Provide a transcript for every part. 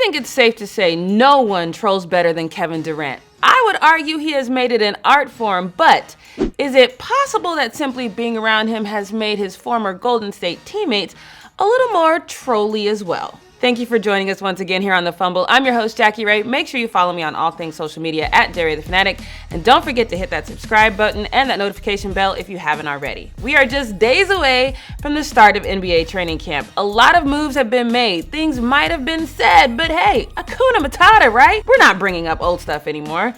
think it's safe to say no one trolls better than Kevin Durant. I would argue he has made it an art form, but is it possible that simply being around him has made his former Golden State teammates a little more trolly as well? Thank you for joining us once again here on The Fumble. I'm your host, Jackie Ray. Make sure you follow me on all things social media at Derry the Fanatic. And don't forget to hit that subscribe button and that notification bell if you haven't already. We are just days away from the start of NBA training camp. A lot of moves have been made. Things might have been said, but hey, Hakuna Matata, right? We're not bringing up old stuff anymore.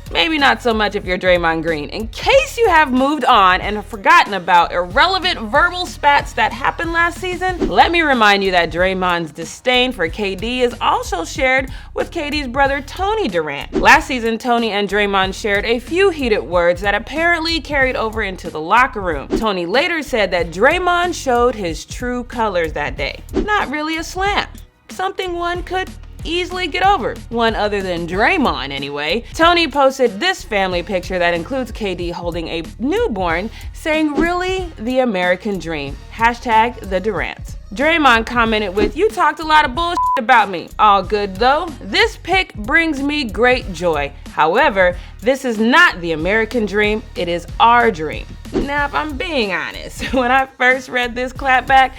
Maybe not so much if you're Draymond Green. In case you have moved on and have forgotten about irrelevant verbal spats that happened last season, let me remind you that Draymond's disdain for KD is also shared with KD's brother Tony Durant. Last season, Tony and Draymond shared a few heated words that apparently carried over into the locker room. Tony later said that Draymond showed his true colors that day. Not really a slam. Something one could easily get over. One other than Draymond, anyway. Tony posted this family picture that includes KD holding a newborn, saying, "Really the American dream. Hashtag the Durants." Draymond commented with, "You talked a lot of bullshit about me. All good though. This pic brings me great joy. However, this is not the American dream. It is our dream." Now, if I'm being honest, when I first read this clapback,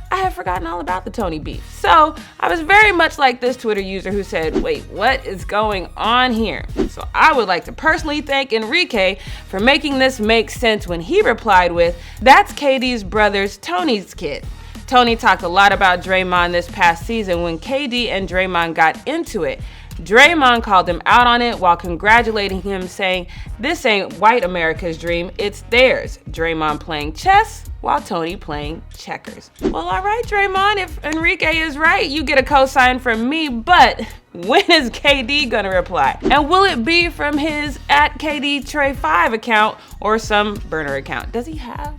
I had forgotten all about the Tony beef. So I was very much like this Twitter user who said, wait, what is going on here? So I would like to personally thank Enrique for making this make sense when he replied with, "That's KD's brother's Tony's kid." Tony talked a lot about Draymond this past season when KD and Draymond got into it. Draymond called him out on it while congratulating him, saying, "This ain't white America's dream, it's theirs." Draymond playing chess while Tony playing checkers. Well, all right, Draymond, if Enrique is right, you get a cosign from me, but when is KD gonna reply? And will it be from his @KDTrey5 account or some burner account? Does he have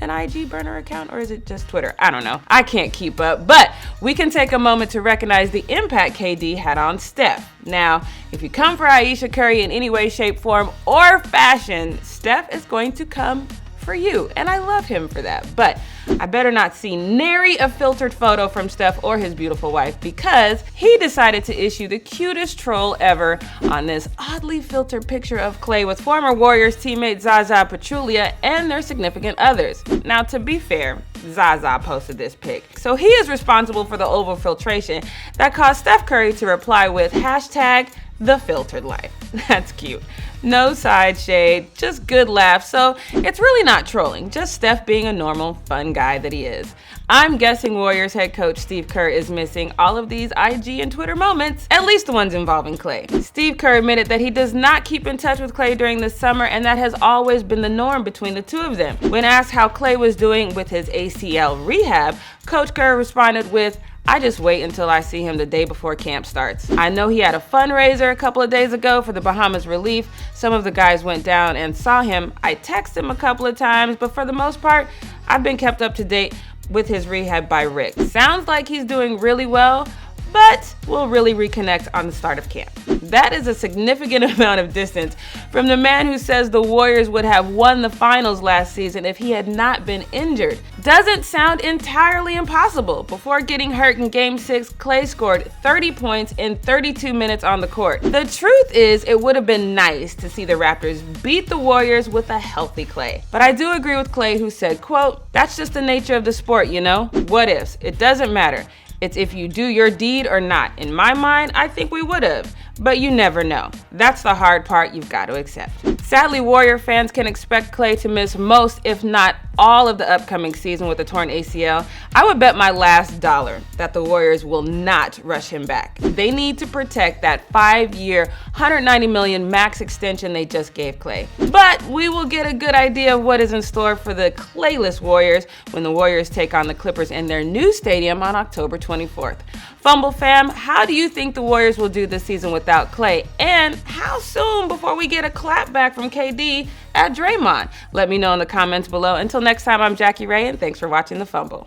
an IG burner account, or is it just Twitter? I don't know. I can't keep up, but we can take a moment to recognize the impact KD had on Steph. Now, if you come for Ayesha Curry in any way, shape, form, or fashion, Steph is going to come for you, and I love him for that. But I better not see nary a filtered photo from Steph or his beautiful wife, because he decided to issue the cutest troll ever on this oddly filtered picture of Klay with former Warriors teammate Zaza Pachulia and their significant others. Now, to be fair, Zaza posted this pic, so he is responsible for the over filtration that caused Steph Curry to reply with hashtag the filtered life. That's cute. No side shade, just good laugh. So it's really not trolling, just Steph being a normal, fun guy that he is. I'm guessing Warriors head coach Steve Kerr is missing all of these IG and Twitter moments, at least the ones involving Klay. Steve Kerr admitted that he does not keep in touch with Klay during the summer, and that has always been the norm between the two of them. When asked how Klay was doing with his ACL rehab, Coach Kerr responded with, "I just wait until I see him the day before camp starts. I know he had a fundraiser a couple of days ago for the Bahamas Relief. Some of the guys went down and saw him. I texted him a couple of times, but for the most part, I've been kept up to date with his rehab by Rick. Sounds like he's doing really well, but we'll really reconnect on the start of camp." That is a significant amount of distance from the man who says the Warriors would have won the finals last season if he had not been injured. Doesn't sound entirely impossible. Before getting hurt in Game 6, Klay scored 30 points in 32 minutes on the court. The truth is, it would have been nice to see the Raptors beat the Warriors with a healthy Klay. But I do agree with Klay, who said, quote, "That's just the nature of the sport, you know? What ifs? It doesn't matter. It's if you do your deed or not. In my mind, I think we would have, but you never know. That's the hard part you've got to accept." Sadly, Warrior fans can expect Klay to miss most, if not all, of the upcoming season with a torn ACL. I would bet my last dollar that the Warriors will not rush him back. They need to protect that 5-year, $190 million max extension they just gave Klay. But we will get a good idea of what is in store for the Klayless Warriors when the Warriors take on the Clippers in their new stadium on October 24th. Fumble fam, how do you think the Warriors will do this season without Klay? And how soon before we get a clapback from KD at Draymond? Let me know in the comments below. Until next time, I'm Jackie Ray, and thanks for watching The Fumble.